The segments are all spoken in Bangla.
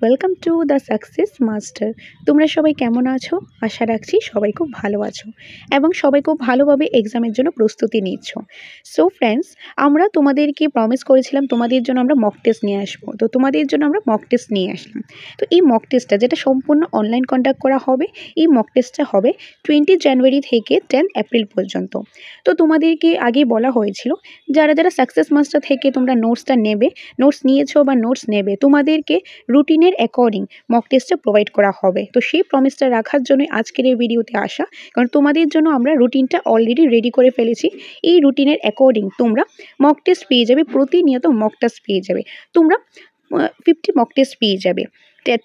Welcome to the success master. তোমরা সবাই কেমন আছো? আশা রাখছি সবাই খুব ভালো আছো এবং সবাই খুব ভালোভাবে এক্সামের জন্য প্রস্তুতি নিচ্ছ। সো ফ্রেন্ডস, আমরা তোমাদেরকে প্রমিস করেছিলাম তোমাদের জন্য আমরা মক টেস্ট নিয়ে আসবো। তো তোমাদের জন্য আমরা মক টেস্ট নিয়ে আসলাম। তো এই মক টেস্টটা যেটা সম্পূর্ণ অনলাইন কন্ডাক্ট করা হবে, এই মক টেস্টটা হবে 20 জানুয়ারি থেকে 10 এপ্রিল পর্যন্ত। তো তোমাদেরকে আগে বলা হয়েছিল যারা যারা সাকসেস মাস্টার থেকে তোমরা নোটসটা নেবে, নোটস নিয়েছো বা নোটস নেবে, তোমাদেরকে রুটিনের অ্যাকর্ডিং মক টেস্টটা প্রোভাইড করা হবে। তো সেই প্রমিসটা রাখার জন্য আজকের এই ভিডিওতে আসা, কারণ তোমাদের জন্য আমরা রুটিনটা অলরেডি রেডি করে ফেলেছি। এই রুটিনের অ্যাকর্ডিং তোমরা মক টেস্ট পেয়ে যাবে, প্রতিনিয়ত মক টেস্ট পেয়ে যাবে। তোমরা 50 মক টেস্ট পেয়ে যাবে। ট্যাট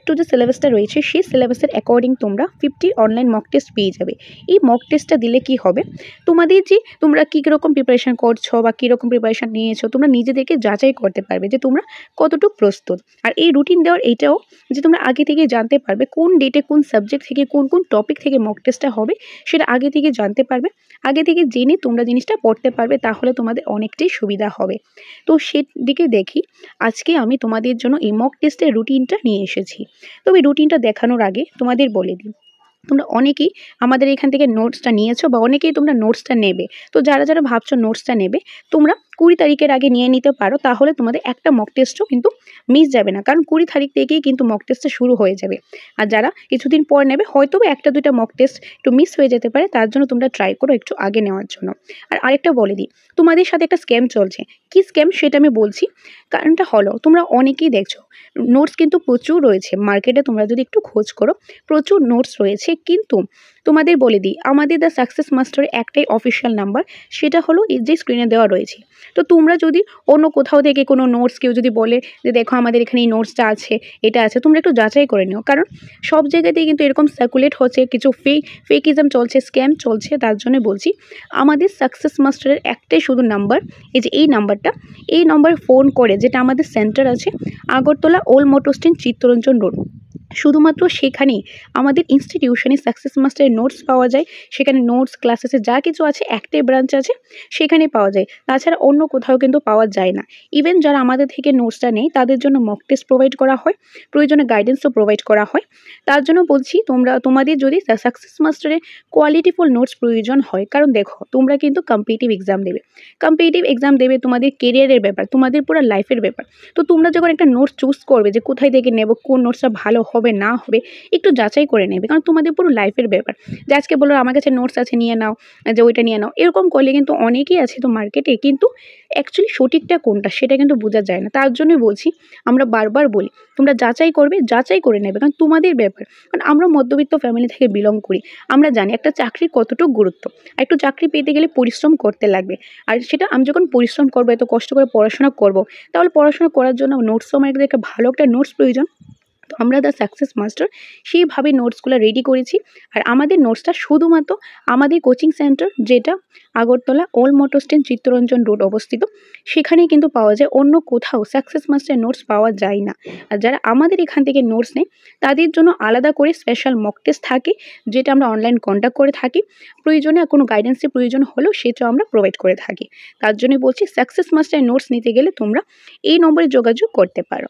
টু যে সিলেবাসটা রয়েছে সেই সিলেবাসের অ্যাকর্ডিং তোমরা 50 অনলাইন মক টেস্ট পেয়ে যাবে। এই মক টেস্টটা দিলে কি হবে, তোমাদের যে তোমরা কীরকম প্রিপারেশান করছো বা কীরকম প্রিপারেশান নিয়েছো তোমরা নিজেদেরকে যাচাই করতে পারবে যে তোমরা কতটুকু প্রস্তুত। আর এই রুটিন দেওয়ার এইটাও যে তোমরা আগে থেকে জানতে পারবে কোন ডেটে কোন সাবজেক্ট থেকে কোন কোন টপিক থেকে মক টেস্টটা হবে, সেটা আগে থেকে জানতে পারবে। আগে থেকে জেনে তোমরা জিনিসটা পড়তে পারবে, তাহলে তোমাদের অনেকটাই সুবিধা হবে। তো সেদিকে দেখি আজকে আমি তোমাদের জন্য এই মক টেস্টের রুটিনটা নিয়ে এসেছি। তবে রুটিনটা দেখানোর আগে তোমাদের বলে দিই, তোমরা অনেকেই আমাদের এখান থেকে নোটসটা নিয়েছো বা অনেকেই তোমরা নোটসটা নেবে। তো যারা যারা ভাবছো নোটসটা নেবে, তোমরা 20 তারিখের আগে নিয়ে নিতে পারো, তাহলে তোমাদের একটা মক টেস্টও কিন্তু মিস যাবে না, কারণ 20 তারিখ থেকেই কিন্তু মক টেস্টটা শুরু হয়ে যাবে। আর যারা কিছুদিন পর নেবে, হয়তো বা একটা দুইটা মক টেস্ট একটু মিস হয়ে যেতে পারে, তার জন্য তোমরা ট্রাই করো একটু আগে নেওয়ার জন্য। আর আরেকটা বলে দিই, তোমাদের সাথে একটা স্ক্যাম চলছে। কি স্ক্যাম সেটা আমি বলছি। কারণটা হলো, তোমরা অনেকেই দেখছো নোটস কিন্তু প্রচুর রয়েছে মার্কেটে, তোমরা যদি একটু খোঁজ করো প্রচুর নোটস রয়েছে, কিন্তু তোমাদের বলে দিই আমাদের দ্য সাকসেস মাস্টারের একটাই অফিসিয়াল নাম্বার, সেটা হলো এই যে স্ক্রিনে দেওয়া রয়েছে। তো তোমরা যদি অন্য কোথাও থেকে কোনো নোটস কেউ যদি বলে যে দেখো আমাদের এখানে এই নোটসটা আছে, এটা আছে, তোমরা একটু যাচাই করে নিও, কারণ সব জায়গাতেই কিন্তু এরকম সার্কুলেট হচ্ছে, কিছু ফেকিজম চলছে, স্ক্যাম চলছে। তার জন্য বলছি আমাদের সাকসেস মাস্টারের একটাই শুধু নাম্বার, এই যে এই নাম্বারটা, এই নাম্বারে ফোন করে, যেটা আমাদের সেন্টার আছে Agartala old motor stand, Chittaranjan road, শুধুমাত্র সেখানেই আমাদের ইনস্টিটিউশনে সাকসেস মাস্টারের নোটস পাওয়া যায়। সেখানে নোটস ক্লাসেসে যা কিছু আছে, একটাই ব্রাঞ্চ আছে, সেখানে পাওয়া যায়। তাছাড়া অন্য কোথাও কিন্তু পাওয়া যায় না। ইভেন যারা আমাদের থেকে নোটসটা নেই তাদের জন্য মক টেস্ট প্রোভাইড করা হয়, প্রয়োজনে গাইডেন্সও প্রোভাইড করা হয়। তার জন্য বলছি তোমাদের যদি সাকসেস মাস্টারের কোয়ালিটিফুল নোটস প্রয়োজন হয়, কারণ দেখো তোমরা কিন্তু কম্পিটিটিভ এক্সাম দেবে, তোমাদের কেরিয়ারের ব্যাপার, তোমাদের পুরো লাইফের ব্যাপার। তো তোমরা যখন একটা নোটস চুজ করবে যে কোথায় থেকে নেব, কোন নোটসটা ভালো হবে না হবে, একটু যাচাই করে নেবে, কারণ তোমাদের পুরো লাইফের ব্যাপার। যে আজকে বলো আমার কাছে নোটস আছে নিয়ে নাও, যে ওইটা নিয়ে নাও, এরকম করলে কিন্তু অনেকেই আছে তো মার্কেটে, কিন্তু অ্যাকচুয়ালি সঠিকটা কোনটা সেটা কিন্তু বোঝা যায় না। তার জন্যই বলছি, আমরা বারবার বলি তোমরা যাচাই করে নেবে, কারণ তোমাদের ব্যাপার। কারণ আমরা মধ্যবিত্ত ফ্যামিলি থেকে বিলং করি, আমরা জানি একটা চাকরির কতটুকু গুরুত্ব। একটু চাকরি পেতে গেলে পরিশ্রম করতে লাগবে, আর সেটা আমি যখন পরিশ্রম করবো, এত কষ্ট করে পড়াশোনা করব, তাহলে পড়াশোনা করার জন্য নোটসও আমার একটা ভালো একটা নোটস প্রয়োজন। তো আমরা দ্য সাকসেস মাস্টার সেইভাবে নোটসগুলো রেডি করেছি। আর আমাদের নোটসটা শুধুমাত্র আমাদের কোচিং সেন্টার, যেটা Agartala old motor stand, Chittaranjan road অবস্থিত, সেখানেই কিন্তু পাওয়া যায়। অন্য কোথাও সাকসেস মাস্টার নোটস পাওয়া যায় না। আর যারা আমাদের এখান থেকে নোটস নেয় তাদের জন্য আলাদা করে স্পেশাল মক টেস্ট থাকে, যেটা আমরা অনলাইন কন্ট্যাক্ট করে থাকি। প্রয়োজনে কোনো গাইডেন্সের প্রয়োজন হলেও সেটাও আমরা প্রোভাইড করে থাকি। তার জন্যই বলছি সাকসেস মাস্টার নোটস নিতে গেলে তোমরা এই নম্বরে যোগাযোগ করতে পারো।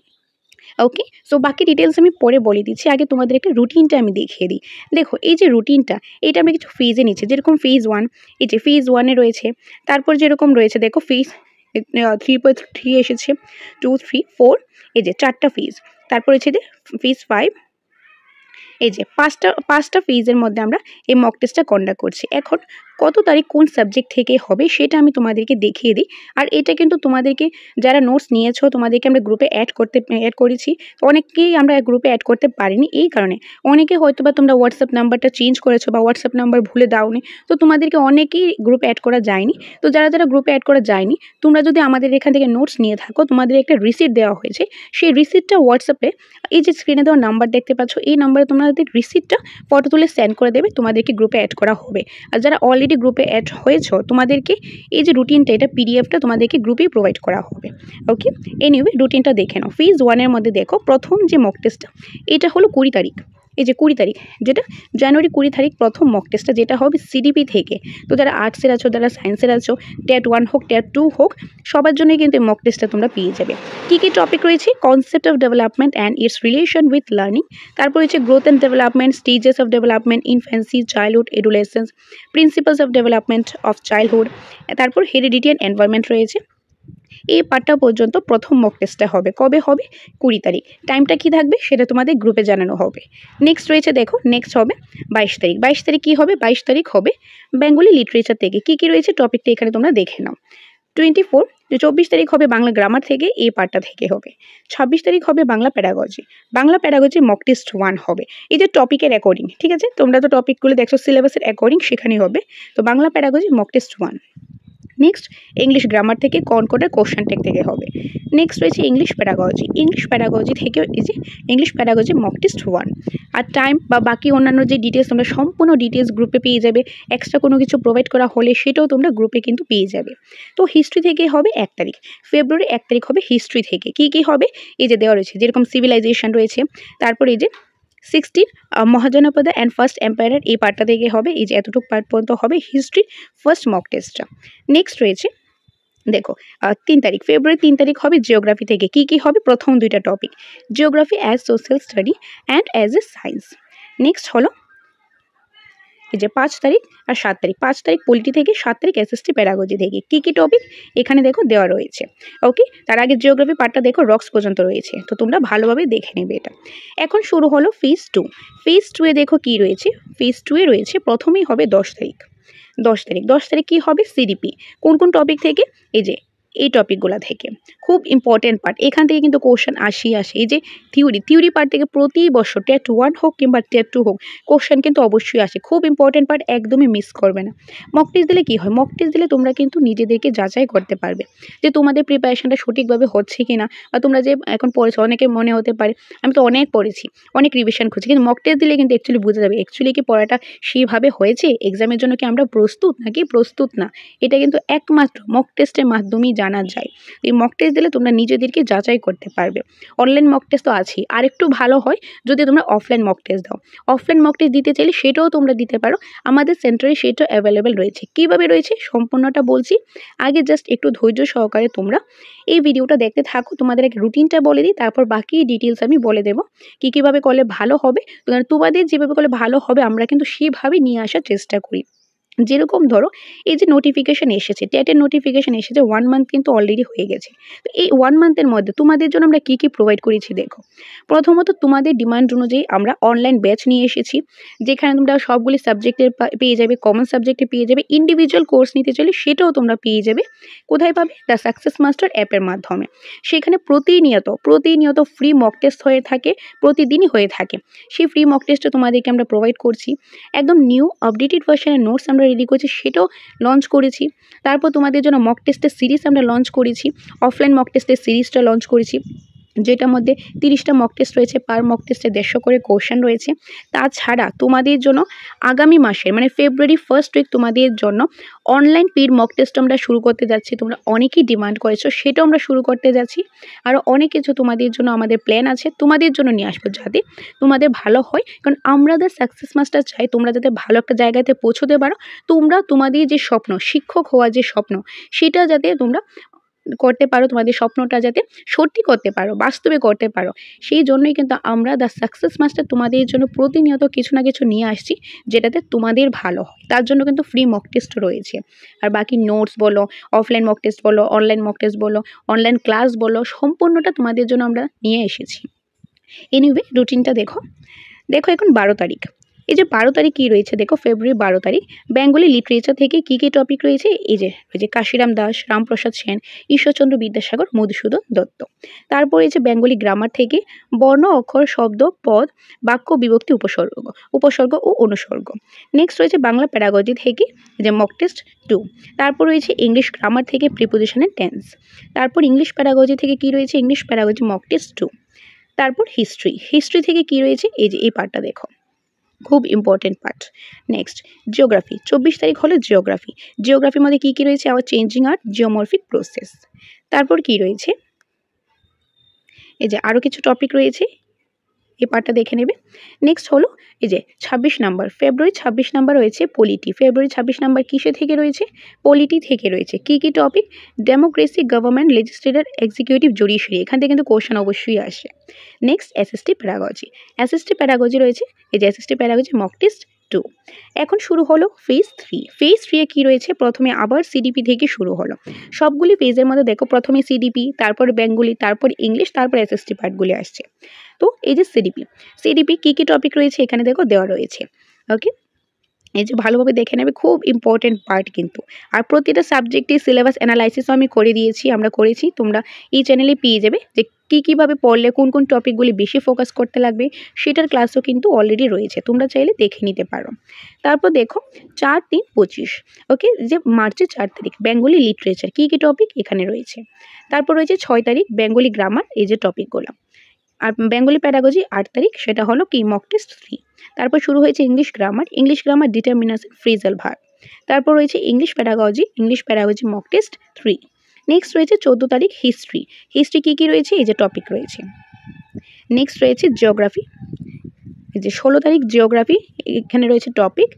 ওকে, সো বাকি ডিটেলস আমি পরে বলে দিচ্ছি, আগে তোমাদের একটা রুটিনটা আমি দেখিয়ে দিই। দেখো এই যে রুটিনটা, এটা আমরা কিছু ফেজে নিচ্ছি, যেরকম ফেজ 1, এই যে ফেজ 1-এ রয়েছে, তারপর যেরকম রয়েছে দেখো ফেজ 3.3 এসেছে, 2, 3, 4, এই যে 4টা ফেজ, তারপর হচ্ছে যে ফেজ 5, এই যে পাঁচটা ফেজের মধ্যে আমরা এই মক টেস্টটা কন্ডাক্ট করছি। এখন কত তারিখ কোন সাবজেক্ট থেকে হবে সেটা আমি তোমাদেরকে দেখিয়ে দিই। আর এটা কিন্তু তোমাদেরকে যারা নোটস নিয়েছো তোমাদেরকে আমরা গ্রুপে অ্যাড করেছি। অনেকেই আমরা গ্রুপে অ্যাড করতে পারিনি, এই কারণে অনেকে হয়তো বা তোমরা হোয়াটসঅ্যাপ নাম্বারটা চেঞ্জ করেছো বা হোয়াটসঅ্যাপ নাম্বার ভুলে দাওনি, তো তোমাদেরকে অনেকেই গ্রুপে অ্যাড করা যায়নি। তো যারা যারা গ্রুপে অ্যাড করা যায়নি, তোমরা যদি আমাদের এখান থেকে নোটস নিয়ে থাকো, তোমাদের একটা রিসিপ্ট দেওয়া হয়েছে, সেই রিসিপ্টটা হোয়াটসঅ্যাপে এই যে স্ক্রিনে দেওয়া নাম্বার দেখতে পাচ্ছ, এই নাম্বারে তোমাদের রিসিপ্টটা ফটো তুলে সেন্ড করে দেবে, তোমাদেরকে গ্রুপে অ্যাড করা হবে। আর যারা অলরেডি গ্রুপে অ্যাড হয়েছো, তোমাদেরকে এই যে রুটিনটা, এটা পিডিএফটা তোমাদেরকে গ্রুপেই প্রোভাইড করা হবে। ওকে, এনিওয়ে রুটিনটা দেখে নাও। ফেজ 1-এর মধ্যে দেখো প্রথম যে মক টেস্টটা, এটা হলো 20 তারিখ। এই যে 20 তারিখ, যেটা জানুয়ারি 20 তারিখ প্রথম মক টেস্টটা, যেটা হবে সিডিপি থেকে। তো যারা আর্টসের আছো, যারা সায়েন্সের আছো, টেট 1 হোক টেট 2 হোক, সবার জন্যই কিন্তু এই মক টেস্টটা তোমরা পেয়ে যাবে। কী কী টপিক রয়েছে? Concept of development and its relation with learning, তারপর হচ্ছে growth and development, stages of development, infancy, childhood, adolescence, principles of development of childhood, তারপর হেরিডিটি অ্যান্ড এনভায়রনমেন্ট রয়েছে। এই পার্টটা পর্যন্ত প্রথম মক টেস্টটা হবে। কবে হবে? 20 তারিখ। টাইমটা কি থাকবে সেটা তোমাদের গ্রুপে জানানো হবে। নেক্সট রয়েছে দেখো, নেক্সট হবে 22 তারিখ। 22 তারিখ কী হবে? 22 তারিখ হবে বেঙ্গলি লিটারেচার থেকে। কী কী রয়েছে টপিকটা এখানে তোমরা দেখে নাও। 24 তারিখ হবে বাংলা গ্রামার থেকে, এই পার্টটা থেকে হবে। 26 তারিখ হবে Bangla pedagogy. Bangla pedagogy mock test 1 হবে। এই যে টপিকের অ্যাকর্ডিং, ঠিক আছে, তোমরা তো টপিকগুলো দেখছো সিলেবাসের অ্যাকর্ডিং, সেখানেই হবে। তো Bangla pedagogy mock test 1। Next English grammar থেকে কনকর্ডের কোশ্চেন টেক থেকে হবে। নেক্সট রয়েছে ইংলিশ প্যাডাগজি। ইংলিশ প্যাডাগজি থেকে এই যে ইংলিশ প্যাডাগজি মক টেস্ট 1। আর টাইম বা বাকি অন্যান্য যে ডিটেলস তোমরা সম্পূর্ণ ডিটেলস গ্রুপে পেয়ে যাবে। এক্সট্রা কোনো কিছু প্রোভাইড করা হলে সেটাও তোমরা গ্রুপে কিন্তু পেয়ে যাবে। তো হিস্ট্রি থেকে হবে 1 তারিখ, ফেব্রুয়ারি 1 তারিখ হবে হিস্ট্রি থেকে। কী কী হবে? এই যে দেওয়া রয়েছে, যেরকম সিভিলাইজেশন রয়েছে, তারপর এই যে 16 মহাজনপদ অ্যান্ড ফার্স্ট এম্পায়ারের, এই পার্টটা থেকে হবে। এই যে এতটুকু পার্ট পর্যন্ত হবে হিস্ট্রি ফার্স্ট মক টেস্টটা। নেক্সট রয়েছে দেখো 3 তারিখ, ফেব্রুয়ারি 3 তারিখ হবে জিওগ্রাফি থেকে। কী কী হবে? প্রথম দুইটা topic, geography as social study and as a science. Next হলো এই যে 5 তারিখ আর 7 তারিখ। 5 তারিখ পলিটি থেকে, 7 তারিখ এসএসটি প্যাডাগজি থেকে। কী কী টপিক এখানে দেখো দেওয়া রয়েছে। ওকে, তার আগে জিওগ্রাফি পার্টটা দেখো, রক্স পর্যন্ত রয়েছে, তো তোমরা ভালোভাবে দেখে নেবে এটা। এখন শুরু হলো ফেজ 2। ফেজ 2 এ দেখো কী রয়েছে। ফেজ 2 এ রয়েছে প্রথমেই হবে 10 তারিখ। 10 তারিখ কী হবে? সিডিপি। কোন কোন টপিক থেকে? এই যে এই টপিকগুলো থেকে। খুব ইম্পর্টেন্ট পার্ট, এখান থেকে কিন্তু কোশ্চেন আসে। এই যে থিওরি পার্ট থেকে প্রতি বছর টেট 1 হোক কিংবা টেট 2 হোক, কোশ্চেন কিন্তু অবশ্যই আসে। খুব ইম্পর্টেন্ট পার্ট, একদমই মিস করবে না। মক টেস্ট দিলে কী হয়? মক টেস্ট দিলে তোমরা কিন্তু নিজেদেরকে যাচাই করতে পারবে যে তোমাদের প্রিপারেশনটা সঠিকভাবে হচ্ছে কি না। বা তোমরা যে এখন পড়েছো, অনেকের মনে হতে পারে আমি তো অনেক পড়েছি, অনেক রিভিশন করছি, কিন্তু মক টেস্ট দিলে কিন্তু অ্যাকচুয়ালি বোঝা যাবে অ্যাকচুয়ালি কি পড়াটা সেইভাবে হয়েছে, এক্সামের জন্য কি আমরা প্রস্তুত নাকি প্রস্তুত না। এটা কিন্তু একমাত্র মক টেস্টের মাধ্যমেই জানা যায়। এই মক টেস্ট দিলে তোমরা নিজেদেরকে যাচাই করতে পারবে। অনলাইন মক টেস্ট তো আছেই, আর একটু ভালো হয় যদি তোমরা অফলাইন মক টেস্ট দাও। অফলাইন মক টেস্ট দিতে চাইলে সেটাও তোমরা দিতে পারো, আমাদের সেন্টারে সেটাও অ্যাভেলেবেল রয়েছে। কীভাবে রয়েছে সম্পূর্ণটা বলছি, আগে জাস্ট একটু ধৈর্য সহকারে তোমরা এই ভিডিওটা দেখতে থাকো। তোমাদের এক রুটিনটা বলে দিই, তারপর বাকি ডিটেলস আমি বলে দেবো কীভাবে করলে ভালো হবে। তোমাদের যেভাবে করলে ভালো হবে আমরা কিন্তু সেভাবেই নিয়ে আসার চেষ্টা করি। যেরকম ধরো এই যে নোটিফিকেশান এসেছে, টেটের নোটিফিকেশান এসেছে, 1 মান্থ কিন্তু অলরেডি হয়ে গেছে। তো এই 1 মান্থের মধ্যে তোমাদের জন্য আমরা কী কী প্রোভাইড করেছি দেখো। প্রথমত তোমাদের ডিমান্ড অনুযায়ী আমরা অনলাইন ব্যাচ নিয়ে এসেছি, যেখানে তোমরা সবগুলি সাবজেক্টের পেয়ে যাবে, কমন সাবজেক্টে পেয়ে যাবে। ইন্ডিভিজুয়াল কোর্স নিতে চাইলে সেটাও তোমরা পেয়ে যাবে। কোথায় পাবে? দ্য সাকসেস মাস্টার অ্যাপের মাধ্যমে। সেখানে প্রতিনিয়ত ফ্রি মক টেস্ট হয়ে থাকে, প্রতিদিনই হয়ে থাকে। সেই ফ্রি মক টেস্টটা তোমাদেরকে আমরা প্রোভাইড করছি। একদম নিউ আপডেটেড ভার্সনের নোটস আমরা রেডি করছি, সেটাও লঞ্চ করেছি। তারপর তোমাদের জন্য মক টেস্টের সিরিজ আমরা লঞ্চ করেছি, অফলাইন মক টেস্টের সিরিজটা লঞ্চ করেছি, যেটার মধ্যে 30টা মক টেস্ট রয়েছে, পার মক টেস্টে 150 করে কোশ্চেন রয়েছে। তাছাড়া তোমাদের জন্য আগামী মাসের মানে ফেব্রুয়ারি 1st উইক তোমাদের জন্য অনলাইন পেড মক টেস্ট আমরা শুরু করতে যাচ্ছি। তোমরা অনেকেই ডিমান্ড করেছো, সেটাও আমরা শুরু করতে যাচ্ছি। আরও অনেক কিছু তোমাদের জন্য আমাদের প্ল্যান আছে, তোমাদের জন্য নিয়ে আসবো যাতে তোমাদের ভালো হয়। কারণ আমরা দ্য সাকসেস মাস্টার চাই তোমরা যাতে ভালো একটা জায়গাতে পৌঁছতে পারো। তোমরা তোমাদের যে স্বপ্ন, শিক্ষক হওয়ার যে স্বপ্ন, সেটা যাতে তোমরা করতে পারো, তোমাদের স্বপ্নটা যাতে সত্যি করতে পারো, বাস্তবে করতে পারো। সেই জন্যই কিন্তু আমরা দ্য সাকসেস মাস্টার তোমাদের জন্য প্রতিনিয়ত কিছু না কিছু নিয়ে আসছি, যেটাতে তোমাদের ভালো হয়। তার জন্য কিন্তু ফ্রি মক টেস্ট রয়েছে। আর বাকি নোটস বলো, অফলাইন মক টেস্ট বলো, অনলাইন মক টেস্ট বলো, অনলাইন ক্লাস বলো, সম্পূর্ণটা তোমাদের জন্য আমরা নিয়ে এসেছি। এনিওয়ে রুটিনটা দেখো এখন 12 তারিখ। এই যে 12 তারিখ কী রয়েছে দেখো, ফেব্রুয়ারি 12 তারিখ বেঙ্গলি লিটারেচার থেকে কী কী টপিক রয়েছে। এই যে কাশিরাম দাস, রামপ্রসাদ সেন, ঈশ্বরচন্দ্র বিদ্যাসাগর, মধুসূদন দত্ত। তারপর এই যে বেঙ্গলি গ্রামার থেকে বর্ণ, অক্ষর, শব্দ, পদ, বাক্য, বিভক্তি, উপসর্গ ও অনুসর্গ। নেক্সট রয়েছে বাংলা প্যাডাগজি থেকে যে মক টেস্ট 2। তারপর রয়েছে ইংলিশ গ্রামার থেকে প্রিপোজিশন এন্ড টেন্স। তারপর ইংলিশ প্যাডাগজি থেকে কী রয়েছে, ইংলিশ প্যাডাগজি মক টেস্ট 2। তারপর হিস্ট্রি থেকে কী রয়েছে, এই যে এই পার্টটা দেখো, খুব ইম্পর্টেন্ট পার্ট। নেক্সট জিওগ্রাফি, 24 তারিখ হলো জিওগ্রাফির মধ্যে কী কী রয়েছে, আবার চেঞ্জিং আর্ট, জিওমরফিক প্রসেস। তারপর কি রয়েছে, এই যে আরও কিছু টপিক রয়েছে, এই পার্টটা দেখে নেবে। নেক্সট হলো এই যে 26 নাম্বার, ফেব্রুয়ারি 26 নাম্বার রয়েছে পলিটি। ফেব্রুয়ারি 26 নাম্বার কিসে থেকে রয়েছে? পলিটি থেকে রয়েছে। কি কি topic? Democracy, government, legislative, executive, judiciary. এখান থেকে কিন্তু কোশ্চেন অবশ্যই আসে। Next SST pedagogy. SST pedagogy রয়েছে এই যে এসএসটি প্যারাগজি মক টেস্ট 2। এখন শুরু হলো ফেজ 3। ফেজ 3 এ কি রয়েছে? প্রথমে আবার সিডিপি থেকে শুরু হলো। সবগুলি পেজের মধ্যে দেখো প্রথমে সিডিপি, তারপর বেঙ্গলি, তারপর ইংলিশ, তারপর এসএসটি পার্টগুলি আসছে। তো এই যে সিডিপি কি কি টপিক রয়েছে এখানে দেখো দেওয়া রয়েছে। ওকে, এই যে ভালোভাবে দেখে নেবে, খুব ইম্পর্টেন্ট পার্ট কিন্তু। আর প্রতিটা সাবজেক্টের সিলেবাস অ্যানালাইসিসও আমি করে দিয়েছি, আমরা করেছি, তোমরা এই চ্যানেলে পেয়ে যাবে যে কীভাবে পড়লে কোন কোন টপিকগুলি বেশি ফোকাস করতে লাগবে সেটার ক্লাসও কিন্তু অলরেডি রয়েছে, তোমরা চাইলে দেখে নিতে পারো। তারপর দেখো 4-3-25, ওকে, যে মার্চের 4 তারিখ বেঙ্গলি লিটারেচার কী কী টপিক এখানে রয়েছে। তারপর রয়েছে 6 তারিখ বেঙ্গলি গ্রামার, এই যে টপিকগুলো। আর বেঙ্গলি প্যাডাগজি 8 তারিখ, সেটা হলো কি মক টেস্ট 3। তারপর শুরু হয়েছে English grammar determination phrasal verb. তারপর রয়েছে English pedagogy mock test 3। Next রয়েছে 14 তারিখ হিস্ট্রি কী কী রয়েছে এই যে টপিক রয়েছে। নেক্সট রয়েছে জিওগ্রাফি, এই যে 16 তারিখ জিওগ্রাফি, এখানে রয়েছে টপিক।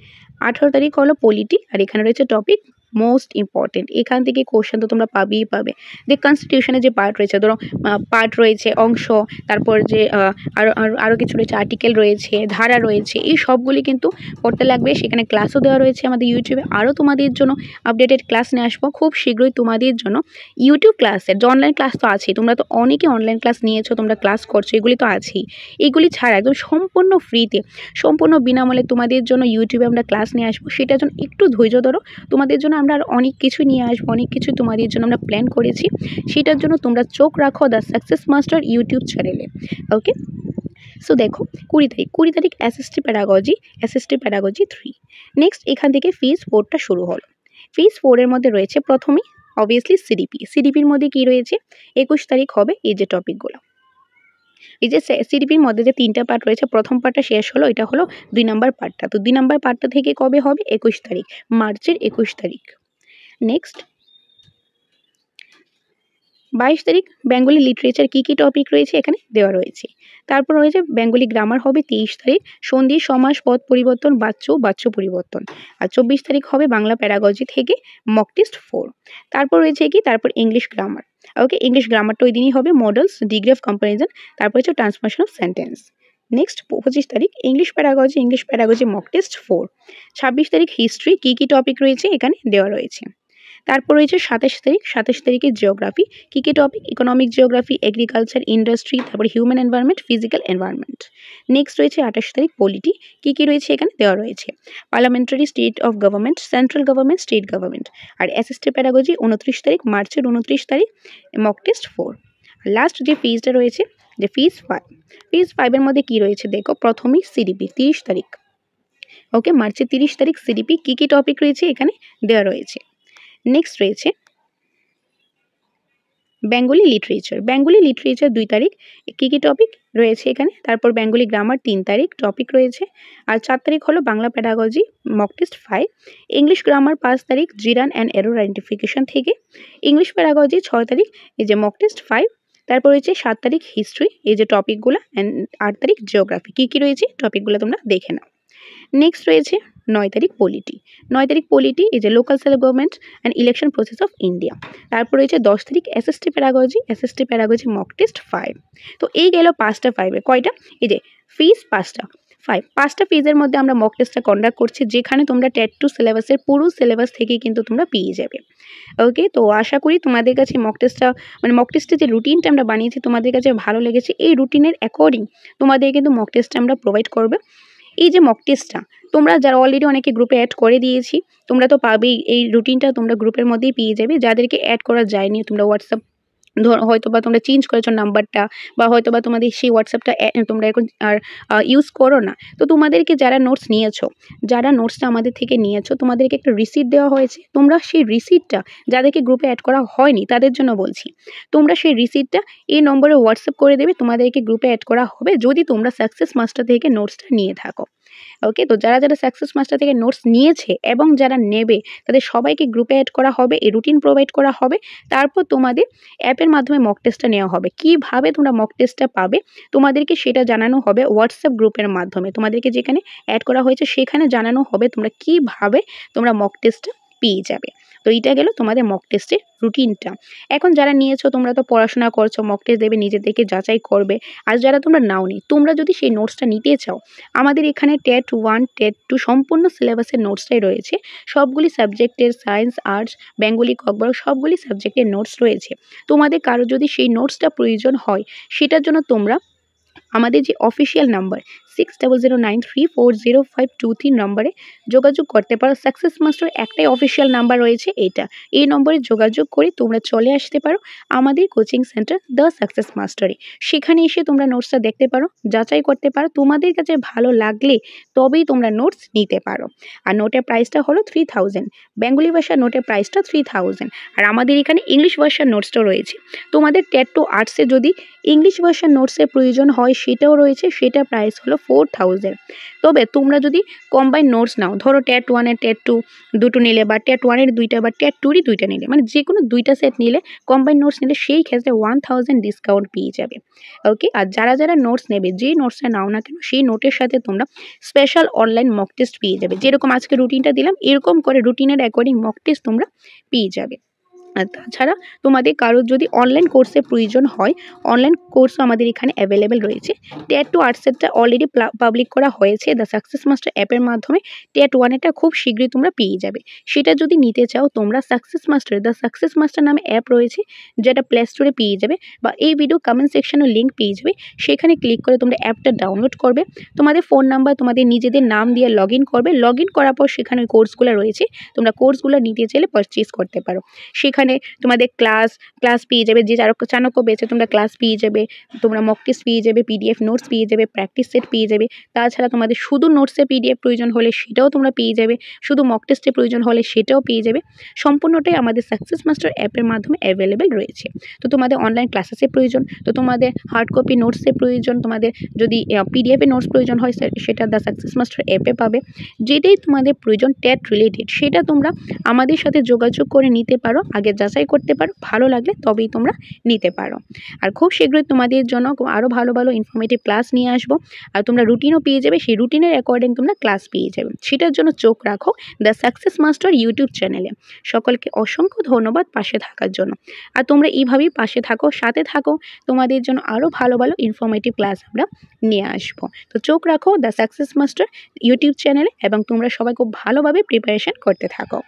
18 তারিখ হলো পলিটি, আর এখানে রয়েছে টপিক মোস্ট ইম্পর্টেন্ট। এখান থেকে কোশ্চেন তো তোমরা পাবেই পাবে। যে কনস্টিটিউশনের যে পার্ট রয়েছে, ধরো পার্ট রয়েছে, অংশ, তারপর যে আরও কিছু রয়েছে, আর্টিকেল রয়েছে, ধারা রয়েছে, এই সবগুলি কিন্তু পড়তে লাগবে। সেখানে ক্লাসও দেওয়া রয়েছে আমাদের ইউটিউবে। আরও তোমাদের জন্য আপডেটেড ক্লাস নিয়ে আসবো খুব শীঘ্রই তোমাদের জন্য। ইউটিউব ক্লাসের যে অনলাইন ক্লাস তো আছেই, তোমরা তো অনেকে অনলাইন ক্লাস নিয়েছো, তোমরা ক্লাস করছো, এগুলি তো আছেই। এগুলি ছাড়া একদম সম্পূর্ণ ফ্রিতে, সম্পূর্ণ বিনামূল্যে তোমাদের জন্য ইউটিউবে আমরা ক্লাস নিয়ে আসবো। সেটার জন্য একটু ধৈর্য ধরো, তোমাদের জন্য আমরা আর অনেক কিছু নিয়ে আসবো, অনেক কিছু তোমাদের জন্য আমরা প্ল্যান করেছি। সেটার জন্য তোমরা চোখ রাখো দ্য সাকসেস মাস্টার ইউটিউব চ্যানেলে। ওকে, সো দেখো 20 তারিখ এসএসটি প্যাডাগজি 3। নেক্সট এখান থেকে ফেজ 4টা শুরু হলো। ফেজ 4 এর মধ্যে রয়েছে প্রথমেই অবভিয়াসলি সিডিপির মধ্যে কি রয়েছে? 21 তারিখ হবে এই যে টপিকগুলো। এই যে সিডিপির মধ্যে যে 3টা পার্ট রয়েছে, প্রথম পার্টটা শেষ হলো, এটা হলো 2 নাম্বার পার্টটা। তো 2 নাম্বার পার্টটা থেকে কবে হবে? 21 তারিখ, মার্চের 21 তারিখ। নেক্সট 22 তারিখ বেঙ্গলি লিটারেচার কী কী টপিক রয়েছে এখানে দেওয়া রয়েছে। তারপর রয়েছে বেঙ্গলি গ্রামার হবে 23 তারিখ, সন্ধি, সমাস, পদ পরিবর্তন, বাচ্য পরিবর্তন। আর 24 তারিখ হবে বাংলা প্যাডাগজি থেকে মক টেস্ট 4। তারপর রয়েছে কি? তারপর ইংলিশ গ্রামার। ওকে, ইংলিশ গ্রামারটা ওই দিনই হবে, মডেলস, ডিগ্রি অফ কম্পারিজন, তারপর হচ্ছে ট্রান্সফরমেশন অফ সেন্টেন্স। নেক্সট 25 তারিখ ইংলিশ প্যাডাগজি মক টেস্ট 4। 26 তারিখ হিস্ট্রি কী কী টপিক রয়েছে এখানে দেওয়া রয়েছে। তারপর রয়েছে 27 তারিখে জিওগ্রাফি কী কী topic? Economic geography, agriculture, industry, তারপর human environment, physical environment. Next রয়েছে 28 তারিখ পলিটি কী কী রয়েছে এখানে দেওয়া রয়েছে। Parliamentary, state of government, central government, state government. আর এসএসটি প্যাডাগজি 29 তারিখ, মার্চের 29 তারিখ মক টেস্ট 4। আর লাস্ট যে ফেজটা রয়েছে, যে ফেজ 5 এর মধ্যে কী রয়েছে দেখো, প্রথমেই সিডিপি 30 তারিখ। ওকে, মার্চের 30 তারিখ সিডিপি কী কী টপিক রয়েছে এখানে দেওয়া রয়েছে। নেক্সট রয়েছে বেঙ্গলি লিটারেচার 2 তারিখ, কী কী টপিক রয়েছে এখানে। তারপর বেঙ্গলি গ্রামার 3 তারিখ টপিক রয়েছে। আর 4 তারিখ হলো Bangla pedagogy mock test 5। English grammar 5 তারিখ, জিরান অ্যান্ড এরর আইডেন্টিফিকেশন থেকে। ইংলিশ প্যাডাগজি 6 তারিখ, এই যে মক টেস্ট 5। তারপর রয়েছে 7 তারিখ হিস্ট্রি, এই যে টপিকগুলো, অ্যান্ড 8 তারিখ জিওগ্রাফি। কী কী রয়েছে টপিকগুলো তোমরা দেখে নাও। নেক্সট রয়েছে 9 তারিখ পলিটি, এই যে local self government and election process of India. তারপর রয়েছে 10 তারিখ এসএসটি প্যাডাগজি মক টেস্ট 5। তো এই গেল 5টা 5-এ কয়টা? এই যে ফেজ 5টা ফেজের মধ্যে আমরা মক টেস্টটা কন্ডাক্ট করছি, যেখানে তোমরা টেট 2 সিলেবাসের পুরো সিলেবাস থেকেই কিন্তু তোমরা পেয়ে যাবে। ওকে, তো আশা করি তোমাদের কাছে মক টেস্টের যে রুটিনটা আমরা বানিয়েছি তোমাদের কাছে ভালো লেগেছে। এই রুটিনের অ্যাকর্ডিং তোমাদের কিন্তু মক টেস্টটা আমরা প্রোভাইড করবে। এই যে মক টেস্টটা তোমরা যারা অলরেডি অনেকে গ্রুপে অ্যাড করে দিয়েছি, তোমরা তো পাবেই, এই রুটিনটা তোমরা গ্রুপের মধ্যেই পেয়ে যাবে। যাদেরকে অ্যাড করা যায়নি, তোমরা হোয়াটসঅ্যাপ হয়তো বা তোমরা চেঞ্জ করেছো নাম্বারটা, বা হয়তো বা তোমাদের সেই হোয়াটসঅ্যাপটা তোমরা এখন আর ইউজ করো না, তো তোমাদেরকে যারা নোটসটা আমাদের থেকে নিয়েছো, তোমাদেরকে একটা রিসিট দেওয়া হয়েছে। তোমরা সেই রিসিটটা, যাদেরকে গ্রুপে অ্যাড করা হয়নি তাদের জন্য বলছি, তোমরা সেই রিসিটটা এই নম্বরে হোয়াটসঅ্যাপ করে দেবে, তোমাদেরকে গ্রুপে অ্যাড করা হবে যদি তোমরা সাকসেস মাস্টার থেকে নোটসটা নিয়ে থাকো। ওকে, তো যারা যারা সাকসেস মাস্টার থেকে নোটস নিয়েছে এবং যারা নেবে তাদের সবাইকে গ্রুপে অ্যাড করা হবে, এই রুটিন প্রোভাইড করা হবে। তারপর তোমাদের অ্যাপের মাধ্যমে মক টেস্টটা নেওয়া হবে। কিভাবে তোমরা মক টেস্টটা পাবে তোমাদেরকে সেটা জানানো হবে হোয়াটসঅ্যাপ গ্রুপের মাধ্যমে। তোমাদেরকে যেখানে অ্যাড করা হয়েছে সেখানে জানানো হবে তোমরা কিভাবে তোমরা মক টেস্টটা পেয়ে যাবে। তো এইটা গেল তোমাদের মক টেস্টের রুটিনটা। এখন যারা নিয়েছো তোমরা তো পড়াশোনা করছো, মক টেস্ট দেবে, নিজেদেরকে যাচাই করবে। আর যারা তোমরা নাওনি, তোমরা যদি সেই নোটসটা নিতে চাও, আমাদের এখানে টেট 1 টেট 2 সম্পূর্ণ সিলেবাসের নোটসটাই রয়েছে। সবগুলি সাবজেক্টের সায়েন্স, আর্টস, বেঙ্গলি, ককবরক সবগুলি সাবজেক্টের নোটস রয়েছে। তোমাদের কারো যদি সেই নোটসটা প্রয়োজন হয় সেটার জন্য তোমরা আমাদের যে অফিসিয়াল নাম্বার 6009340523 নম্বরে যোগাযোগ করতে পারো। সাকসেস মাস্টার একটাই অফিসিয়াল নাম্বার রয়েছে এইটা, এই নম্বরে যোগাযোগ করে তোমরা চলে আসতে পারো আমাদের কোচিং সেন্টার দ্য সাকসেস মাস্টারে। সেখানে এসে তোমরা নোটসটা দেখতে পারো, যাচাই করতে পারো, তোমাদের কাছে ভালো লাগলে তবেই তোমরা নোটস নিতে পারো। আর নোটের প্রাইসটা হলো 3000, বেঙ্গলি ভাষার নোটের প্রাইসটা 3000। আর আমাদের এখানে ইংলিশ ভাষার নোটসটাও রয়েছে। তোমাদের টেট টু আর্টসে যদি ইংলিশ ভাষার নোটসের প্রয়োজন হয় সেটাও রয়েছে, সেটা প্রাইস হলো 4000। তবে তোমরা যদি কম্বাইন নোটস নাও, ধরো টেট 1 টেট 2 দুটো নিলে, বা টেট 1 2টা বা টেট 2 2টা নিলে, মানে যে কোনো 2টা সেট নিলে, কম্বাইন নোটস নিলে সেই ক্ষেত্রে 1000 ডিসকাউন্ট পেয়ে যাবে। ওকে, আর যারা যারা নোটস নেবে, যে নোটসটা নাও না কেন সেই নোটের সাথে তোমরা স্পেশাল অনলাইন মক টেস্ট পেয়ে যাবে। যেরকম আজকে রুটিনটা দিলাম এরকম করে রুটিনের অ্যাকর্ডিং মক টেস্ট তোমরা পেয়ে যাবে। আর তাছাড়া তোমাদের কারোর যদি অনলাইন কোর্সের প্রয়োজন হয়, অনলাইন কোর্সও আমাদের এখানে অ্যাভেলেবেল রয়েছে। টেট টু আর্টসেরটা অলরেডি পাবলিক করা হয়েছে দ্য সাকসেস মাস্টার অ্যাপের মাধ্যমে। টেট 1-এরটা খুব শীঘ্রই তোমরা পেয়ে যাবে। সেটা যদি নিতে চাও তোমরা success master, the success master নামে অ্যাপ রয়েছে, যেটা প্লে স্টোরে পেয়ে যাবে, বা এই ভিডিও কমেন্ট সেকশনে লিঙ্ক পেয়ে যাবে। সেখানে ক্লিক করে তোমরা অ্যাপটা ডাউনলোড করবে, তোমাদের ফোন নাম্বার, তোমাদের নিজেদের নাম দিয়ে লগ ইন করবে। লগ ইন করার পর সেখানে ওই কোর্সগুলো রয়েছে, তোমরা কোর্সগুলো নিতে চাইলে পারচেজ করতে পারো। সেখানে তোমাদের ক্লাস পেয়ে যাবে, যে চাণক্য বেচে তোমরা ক্লাস পেয়ে যাবে, তোমরা মক টেস্ট পেয়ে যাবে, পিডিএফ নোটস পেয়ে যাবে, প্র্যাকটিস সেট পেয়ে যাবে। তাছাড়া তোমাদের শুধু নোটসের পিডিএফ প্রয়োজন হলে সেটাও তোমরা পেয়ে যাবে, শুধু মক টেস্টের প্রয়োজন হলে সেটাও পেয়ে যাবে। সম্পূর্ণটাই আমাদের সাকসেস মাস্টার অ্যাপের মাধ্যমে অ্যাভেলেবেল রয়েছে। তো তোমাদের অনলাইন ক্লাসেসের প্রয়োজন, তো তোমাদের হার্ড কপি নোটসের প্রয়োজন, তোমাদের যদি পিডিএফের নোটস প্রয়োজন হয় সেটা দ্য সাকসেস মাস্টার অ্যাপে পাবে। যেটাই তোমাদের প্রয়োজন টেট রিলেটেড সেটা তোমরা আমাদের সাথে যোগাযোগ করে নিতে পারো, আগে যাচাই করতে পারো, ভালো লাগলে তবেই তোমরা নিতে পারো। আর খুব শীঘ্রই তোমাদের জন্য আরও ভালো ভালো ইনফরমেটিভ ক্লাস নিয়ে আসবো। আর তোমরা রুটিনও পেয়ে যাবে, সেই রুটিনের অ্যাকর্ডিং তোমরা ক্লাস পেয়ে যাবে। সেটার জন্য চোখ রাখো দ্য সাকসেস মাস্টার ইউটিউব চ্যানেলে। সকলকে অসংখ্য ধন্যবাদ পাশে থাকার জন্য। আর তোমরা এইভাবেই পাশে থাকো, সাথে থাকো, তোমাদের জন্য আরও ভালো ভালো ইনফরমেটিভ ক্লাস আমরা নিয়ে আসবো। তো চোখ রাখো দ্য সাকসেস মাস্টার ইউটিউব চ্যানেলে, এবং তোমরা সবাই খুব ভালোভাবে প্রিপারেশন করতে থাকো।